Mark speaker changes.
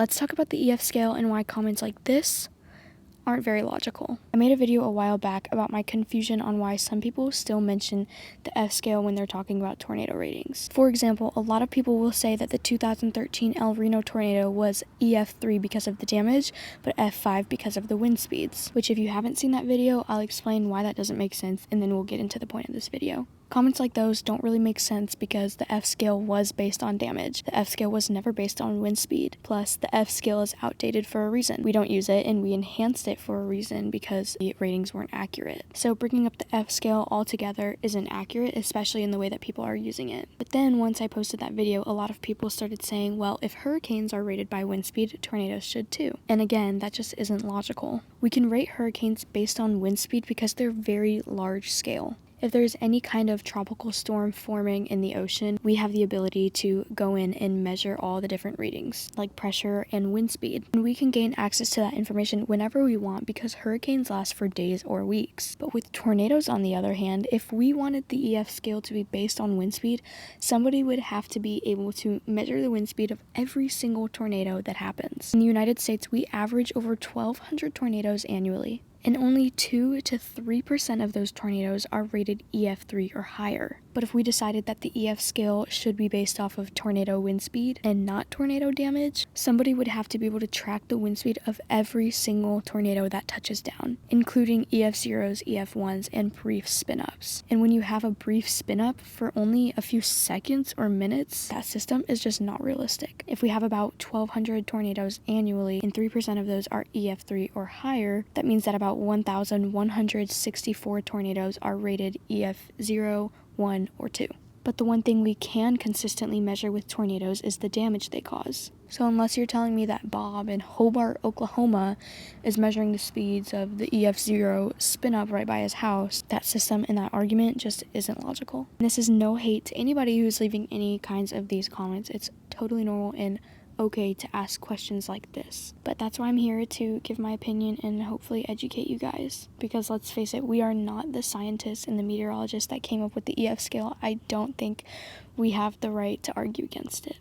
Speaker 1: let's talk about the EF scale and why comments like this aren't very logical. I made a video a while back about my confusion on why some people still mention the F scale when they're talking about tornado ratings. For example, a lot of people will say that the 2013 El Reno tornado was EF3 because of the damage, but F5 because of the wind speeds, which if you haven't seen that video, I'll explain why that doesn't make sense, and then we'll get into the point of this video. Comments like those don't really make sense because the F scale was based on damage. The F scale was never based on wind speed. Plus, the F scale is outdated for a reason. We don't use it and we enhanced it for a reason because the ratings weren't accurate. So bringing up the F scale altogether isn't accurate, especially in the way that people are using it. But then once I posted that video, a lot of people started saying, well, if hurricanes are rated by wind speed, tornadoes should too. And again, that just isn't logical. We can rate hurricanes based on wind speed because they're very large scale. If there's any kind of tropical storm forming in the ocean, we have the ability to go in and measure all the different readings, like pressure and wind speed. And we can gain access to that information whenever we want because hurricanes last for days or weeks. But with tornadoes, on the other hand, if we wanted the EF scale to be based on wind speed, somebody would have to be able to measure the wind speed of every single tornado that happens. In the United States, we average over 1,200 tornadoes annually, and only 2 to 3% of those tornadoes are rated EF3 or higher. But if we decided that the EF scale should be based off of tornado wind speed and not tornado damage, somebody would have to be able to track the wind speed of every single tornado that touches down, including EF0s, EF1s, and brief spin-ups. And when you have a brief spin-up for only a few seconds or minutes, that system is just not realistic. If we have about 1,200 tornadoes annually and 3% of those are EF3 or higher, that means that about 1,164 tornadoes are rated EF0, 1, or 2. But the one thing we can consistently measure with tornadoes is the damage they cause. So unless you're telling me that Bob in Hobart, Oklahoma is measuring the speeds of the EF0 spin-up right by his house, that system and that argument just isn't logical. And this is no hate to anybody who's leaving any kinds of these comments. It's totally normal and okay to ask questions like this. But that's why I'm here, to give my opinion and hopefully educate you guys. Because let's face it, we are not the scientists and the meteorologists that came up with the EF scale. I don't think we have the right to argue against it.